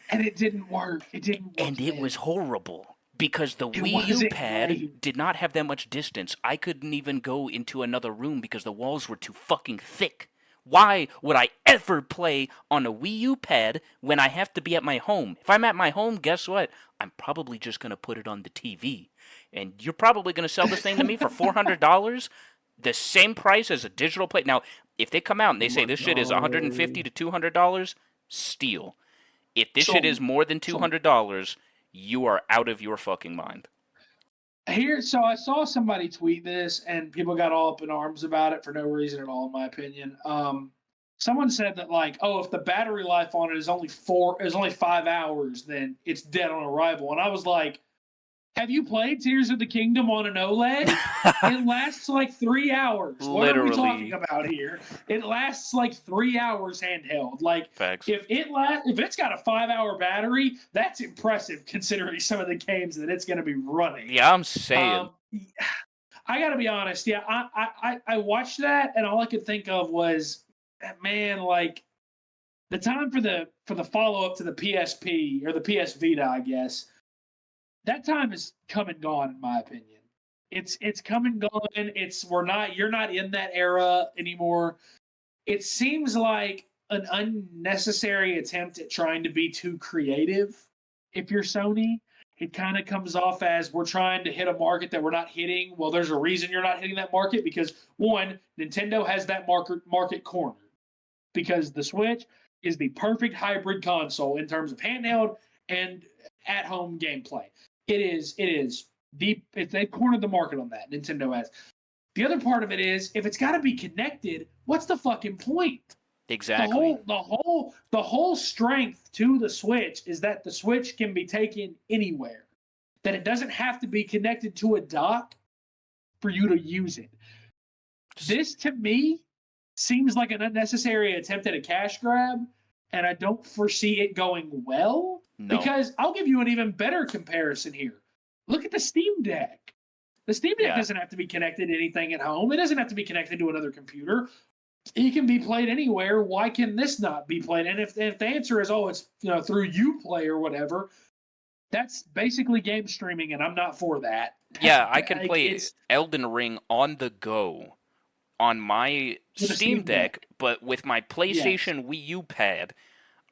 And it didn't work. It didn't work. And it was horrible because the It Wii U wasn't pad great. did not have that much distance. I couldn't even go into another room because the walls were too fucking thick. Why would I ever play on a Wii U pad when I have to be at my home? If I'm at my home, guess what? I'm probably just going to put it on the TV. And you're probably going to sell this thing to me for $400? The same price as a digital play. Now, if they come out and they say this shit is $150 to $200, steal. If this shit is more than $200, you are out of your fucking mind. So I saw somebody tweet this, and people got all up in arms about it for no reason at all, in my opinion. Someone said that, like, oh, if the battery life on it is only 5 hours, then it's dead on arrival. And I was like, have you played Tears of the Kingdom on an OLED? It lasts like 3 hours. What are we talking about here? It lasts like 3 hours handheld. Like, Facts. if it's got a 5-hour battery, that's impressive considering some of the games that it's going to be running. Yeah, I'm saying. I got to be honest. Yeah, I watched that, and all I could think of was, man, like the time for the follow up to the PSP or the PS Vita, I guess. That time is come and gone, in my opinion. It's come and gone. You're not in that era anymore. It seems like an unnecessary attempt at trying to be too creative. If you're Sony, it kind of comes off as we're trying to hit a market that we're not hitting. Well, there's a reason you're not hitting that market because one, Nintendo has that market cornered because the Switch is the perfect hybrid console in terms of handheld and at-home gameplay. It is deep. They've cornered the market on that. Nintendo has. The other part of it is if it's got to be connected, what's the fucking point? Exactly. The whole strength to the Switch is that the Switch can be taken anywhere. That it doesn't have to be connected to a dock for you to use it. This to me seems like an unnecessary attempt at a cash grab, and I don't foresee it going well. No. Because I'll give you an even better comparison here. Look at the Steam Deck. The Steam Deck doesn't have to be connected to anything at home. It doesn't have to be connected to another computer. It can be played anywhere. Why can this not be played? And if the answer is, oh, it's through Uplay or whatever, that's basically game streaming, and I'm not for that. Yeah, I can play Elden Ring on the go on my Steam Deck, but with my PlayStation Wii U pad.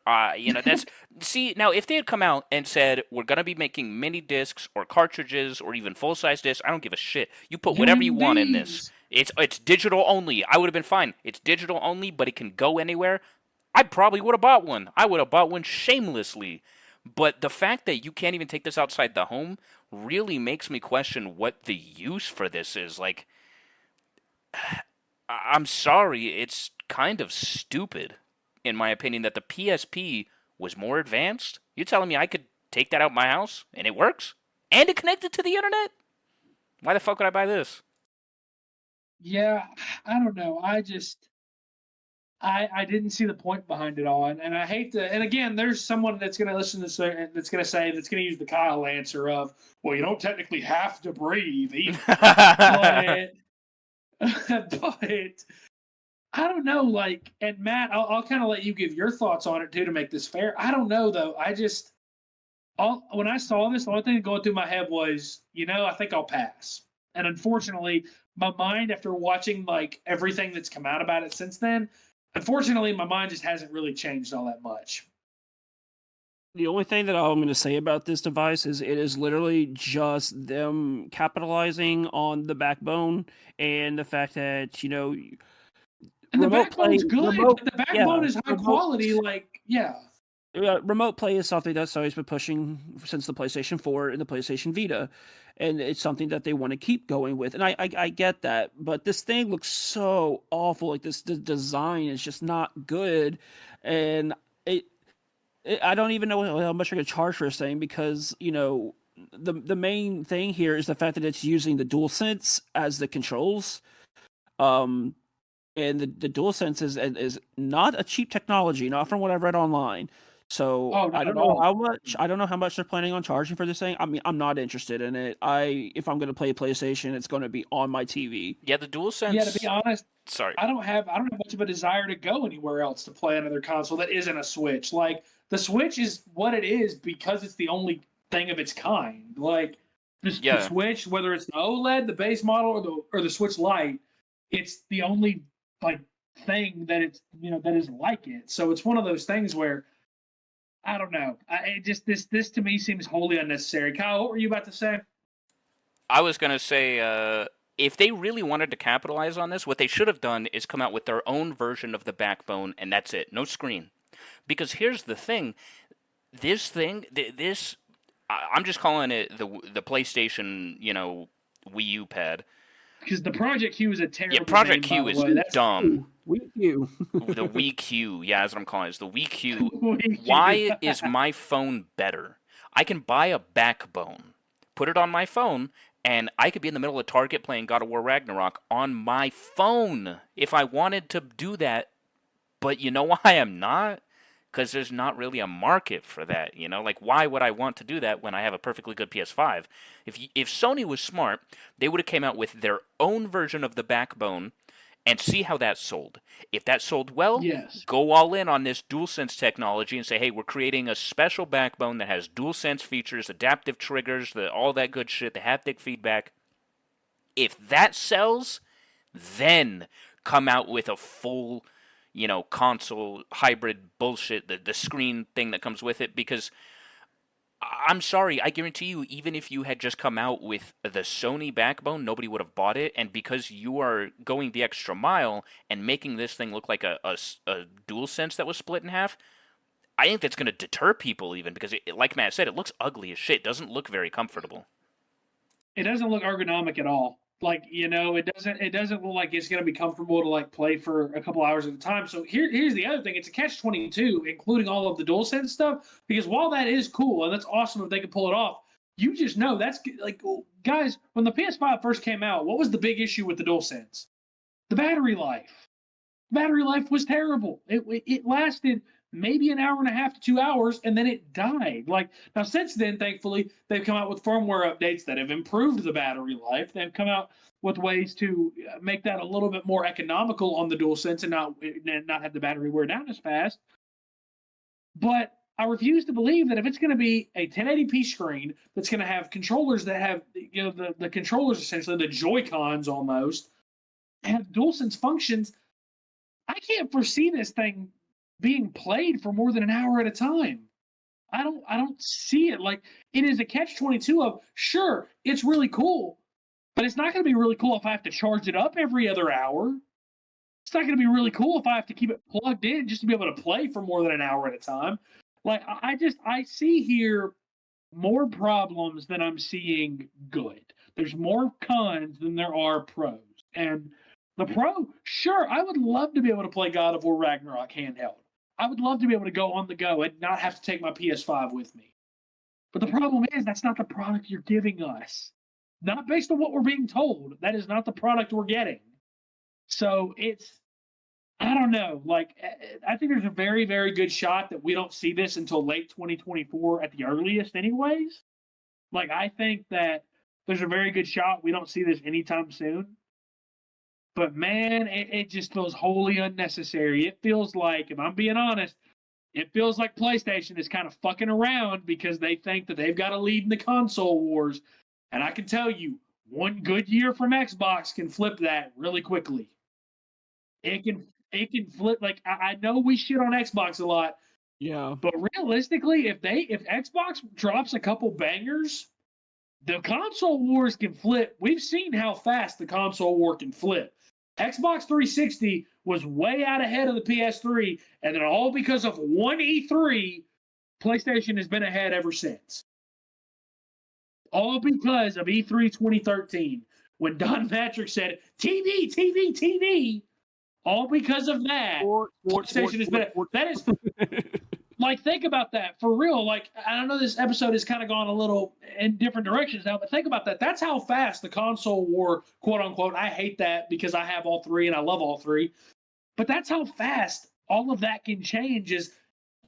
That's see now if they had come out and said we're gonna be making mini discs or cartridges or even full size discs, I don't give a shit. You put whatever you want in this. It's digital only. I would have been fine. It's digital only, but it can go anywhere. I probably would have bought one. I would have bought one shamelessly. But the fact that you can't even take this outside the home really makes me question what the use for this is. Like, I'm sorry, it's kind of stupid. In my opinion, that the PSP was more advanced? You're telling me I could take that out my house and it works? And it connected to the internet? Why the fuck would I buy this? Yeah, I don't know. I didn't see the point behind it all. And I hate to, and again, there's someone that's going to listen to this, that's going to use the Kyle answer of, well, you don't technically have to breathe either. but I don't know, like, and Matt, I'll kind of let you give your thoughts on it too to make this fair. I don't know though. When I saw this, the only thing going through my head was, I think I'll pass. And unfortunately, my mind, after watching like everything that's come out about it since then, unfortunately, my mind just hasn't really changed all that much. The only thing that I'm going to say about this device is it is literally just them capitalizing on the backbone and the fact that, and the backbone's good. The backbone is high quality. Remote play is something that Sony's been pushing since the PlayStation 4 and the PlayStation Vita, and it's something that they want to keep going with. And I get that, but this thing looks so awful. Like the design is just not good, and I don't even know how much I could charge for this thing because the main thing here is the fact that it's using the DualSense as the controls. And the DualSense is not a cheap technology, not from what I've read online. So Oh, I not don't at know all. how much. I don't know how much they're planning on charging for this thing. I mean, I'm not interested in it. If I'm going to play PlayStation, it's going to be on my TV. Yeah, the Yeah, to be DualSense. honest, Sorry. I don't have much of a desire to go anywhere else to play another console that isn't a Switch. Like the Switch is what it is because it's the only thing of its kind. Like the Yeah, Switch, whether it's the OLED, the base model, or the Switch Lite, it's the only like thing that it's that is like it. So it's one of those things where I don't know. It just this to me seems wholly unnecessary. Kyle, what were you about to say? I was gonna say, if they really wanted to capitalize on this, what they should have done is come out with their own version of the backbone, and that's it. No screen. Because here's the thing: this thing, this, I'm just calling it the PlayStation, Wii U pad. Because the Project Q is a Yeah, terrible Project name, by Q the is way. That's dumb. Wii U. The Wii Q, yeah, that's what I'm calling it. It's the Wii Q. Q. Why is my phone better? I can buy a backbone, put it on my phone, and I could be in the middle of Target playing God of War Ragnarok on my phone if I wanted to do that. But you know why I'm not? Because there's not really a market for that. Like why would I want to do that when I have a perfectly good PS5? If Sony was smart, they would have came out with their own version of the backbone and see how that sold. If that sold well, Yes. go all in on this DualSense technology and say, hey, we're creating a special backbone that has DualSense features, adaptive triggers, all that good shit, the haptic feedback. If that sells, then come out with a full, console hybrid bullshit, the screen thing that comes with it, because I'm sorry, I guarantee you, even if you had just come out with the Sony backbone, nobody would have bought it. And because you are going the extra mile and making this thing look like a DualSense that was split in half, I think that's going to deter people even because, like Matt said, it looks ugly as shit. It doesn't look very comfortable. It doesn't look ergonomic at all. Like it doesn't look like it's going to be comfortable to like play for a couple hours at a time. So here's the other thing: it's a catch-22, including all of the DualSense stuff. Because while that is cool and that's awesome if they can pull it off, you just know that's like guys when the PS5 first came out, what was the big issue with the DualSense? The battery life. Battery life was terrible. It lasted maybe an hour and a half to 2 hours, and then it died. Like now, since then, thankfully, they've come out with firmware updates that have improved the battery life. They've come out with ways to make that a little bit more economical on the DualSense and not have the battery wear down as fast. But I refuse to believe that if it's going to be a 1080p screen that's going to have controllers that have the controllers essentially the Joy Cons almost have DualSense functions. I can't foresee this thing being played for more than an hour at a time. I don't see it. Like it is a catch-22 of sure, it's really cool, but it's not going to be really cool if I have to charge it up every other hour. It's not going to be really cool if I have to keep it plugged in just to be able to play for more than an hour at a time. Like I see here more problems than I'm seeing good. There's more cons than there are pros. And the pro, sure, I would love to be able to play God of War Ragnarok handheld. I would love to be able to go on the go and not have to take my PS5 with me. But the problem is that's not the product you're giving us. Not based on what we're being told. That is not the product we're getting. So I don't know. Like, I think there's a very, very good shot that we don't see this until late 2024 at the earliest, anyways. Like, I think that there's a very good shot we don't see this anytime soon. But man, it just feels wholly unnecessary. It feels like, if I'm being honest, it feels like PlayStation is kind of fucking around because they think that they've got a lead in the console wars. And I can tell you, one good year from Xbox can flip that really quickly. It can flip. Like I know we shit on Xbox a lot, Yeah. but realistically, if Xbox drops a couple bangers, the console wars can flip. We've seen how fast the console war can flip. Xbox 360 was way out ahead of the PS3, and then all because of one E3, PlayStation has been ahead ever since. All because of E3 2013, when Don Patrick said, TV, TV, TV. All because of that, PlayStation has been. That is like, think about that for real. Like, I know this episode has kind of gone a little in different directions now, but think about that. That's how fast the console war, quote unquote. I hate that because I have all three and I love all three, but that's how fast all of that can change. Is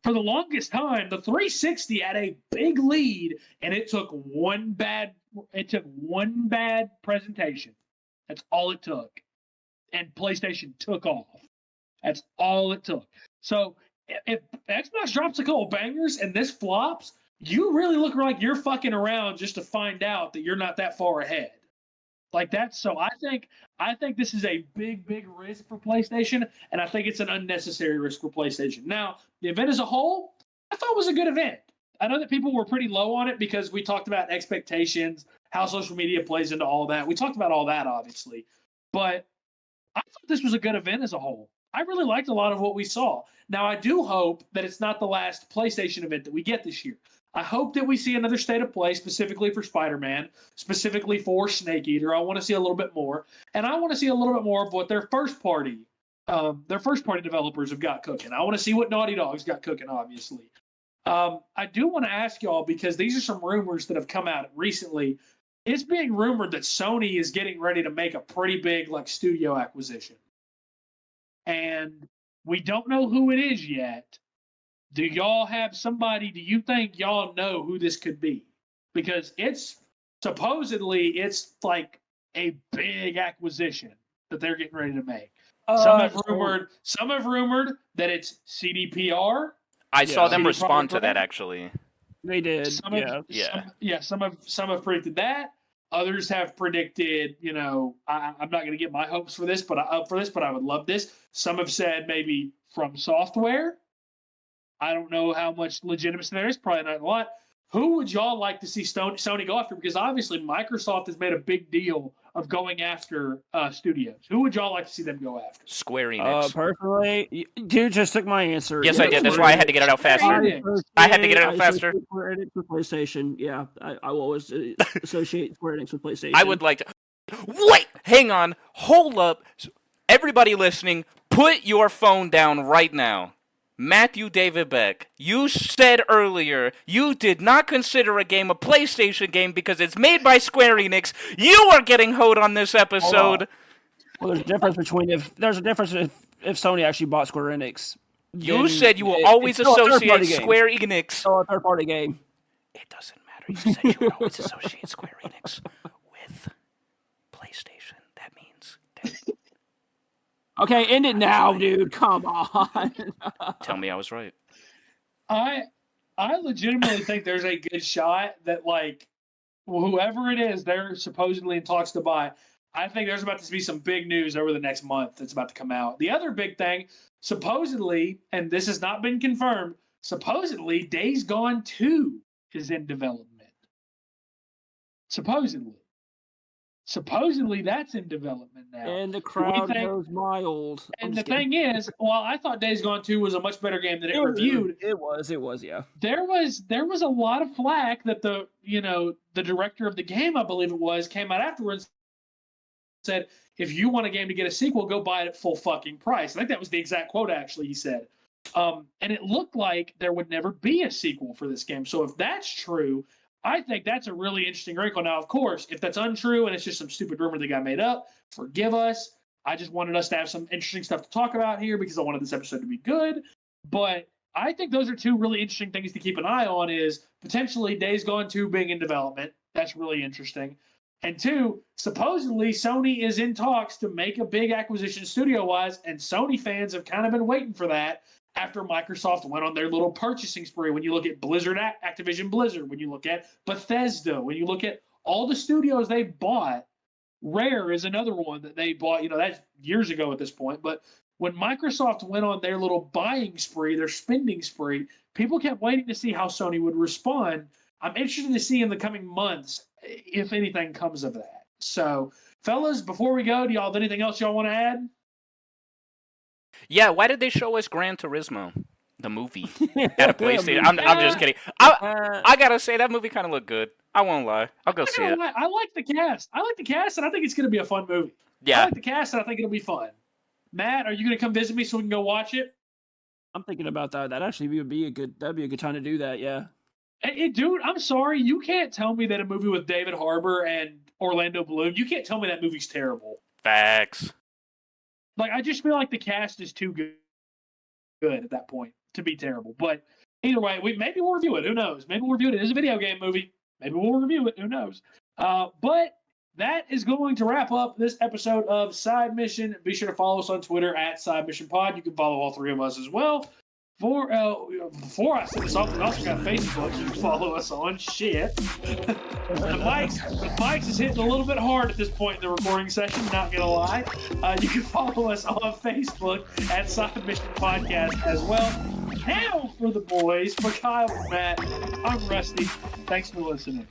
for the longest time, the 360 had a big lead, and it took one bad presentation. That's all it took, and PlayStation took off. That's all it took. So if Xbox drops a couple bangers and this flops, you really look like you're fucking around just to find out that you're not that far ahead. Like that. So I think this is a big risk for PlayStation, and I think it's an unnecessary risk for PlayStation. Now, the event as a whole, I thought was a good event. I know that people were pretty low on it because we talked about expectations, how social media plays into all that. We talked about all that, obviously. But I thought this was a good event as a whole. I really liked a lot of what we saw. Now, I do hope that it's not the last PlayStation event that we get this year. I hope that we see another State of Play specifically for Spider-Man, specifically for Snake Eater. I want to see a little bit more, and I want to see a little bit more of what their first party developers have got cooking. I want to see what Naughty Dog's got cooking, obviously. I do want to ask y'all, because these are some rumors that have come out recently. It's being rumored that Sony is getting ready to make a pretty big studio acquisition. And we don't know who it is yet. Do y'all have somebody, do you think y'all know who this could be? Because it's like a big acquisition that they're getting ready to make. Some have rumored that it's CDPR. I saw them respond to that, actually. They did. Some have predicted that. Others have predicted, I'm not going to get my hopes for this, but I would love this. Some have said maybe From Software. I don't know how much legitimacy there is. Probably not a lot. Who would y'all like to see Sony go after? Because obviously Microsoft has made a big deal of going after studios. Who would y'all like to see them go after? Square Enix. Personally, dude just took my answer. Yes, I did. That's why I had to get it out faster. I had to get it out faster. Square Enix with PlayStation. Yeah, I will always associate Square Enix with PlayStation. I would like to. Wait! Hang on. Hold up. Everybody listening, put your phone down right now. Matthew David Beck, you said earlier you did not consider a game a PlayStation game because it's made by Square Enix. You are getting hoed on this episode. Well, there's a difference if Sony actually bought Square Enix. You said you will always associate Square Enix. Oh, a third-party game. It doesn't matter. You said you will always associate Square Enix with PlayStation. That means that... Okay, end it now, dude. Come on. Tell me I was right. I legitimately think there's a good shot that whoever it is they're supposedly in talks to buy. I think there's about to be some big news over the next month that's about to come out. The other big thing, supposedly, and this has not been confirmed, supposedly Days Gone 2 is in development. Supposedly that's in development now. And the crowd goes mild. And the thing is, while I thought Days Gone 2 was a much better game than it reviewed. It was, yeah. There was a lot of flack that the director of the game, I believe it was, came out afterwards and said, if you want a game to get a sequel, go buy it at full fucking price. I think that was the exact quote, actually, he said. And it looked like there would never be a sequel for this game. So if that's true, I think that's a really interesting wrinkle. Now, of course, if that's untrue and it's just some stupid rumor that got made up, forgive us. I just wanted us to have some interesting stuff to talk about here because I wanted this episode to be good. But I think those are two really interesting things to keep an eye on, is potentially Days Gone 2 being in development. That's really interesting. And two, supposedly Sony is in talks to make a big acquisition studio-wise, and Sony fans have kind of been waiting for that after Microsoft went on their little purchasing spree. When you look at Blizzard, Activision Blizzard, when you look at Bethesda, when you look at all the studios they bought, Rare is another one that they bought, that's years ago at this point. But when Microsoft went on their little buying spree, their spending spree, people kept waiting to see how Sony would respond. I'm interested to see in the coming months if anything comes of that. So, fellas, before we go, do y'all have anything else y'all want to add? Yeah, why did they show us Gran Turismo, the movie, at a PlayStation? I'm just kidding. I gotta say, that movie kind of looked good. I won't lie. I'll go see it. I like the cast. And I think it's going to be a fun movie. Yeah. I like the cast, and I think it'll be fun. Matt, are you going to come visit me so we can go watch it? I'm thinking about that. That actually would be a good time to do that, yeah. Hey, dude, I'm sorry. You can't tell me that a movie with David Harbour and Orlando Bloom, you can't tell me that movie's terrible. Facts. I just feel like the cast is too good at that point. to be terrible. But either way, maybe we'll review it. Who knows? Maybe we'll review it. It is a video game movie. Maybe we'll review it. Who knows? But that is going to wrap up this episode of Side Mission. Be sure to follow us on Twitter at Side Mission Pod. You can follow all three of us as well. Before I send this off, we also got Facebook. You can follow us on shit. The mics is hitting a little bit hard at this point in the recording session, not gonna lie. You can follow us on Facebook at Side Mission Podcast as well. Now for the boys, for Kyle and Matt, I'm Rusty. Thanks for listening.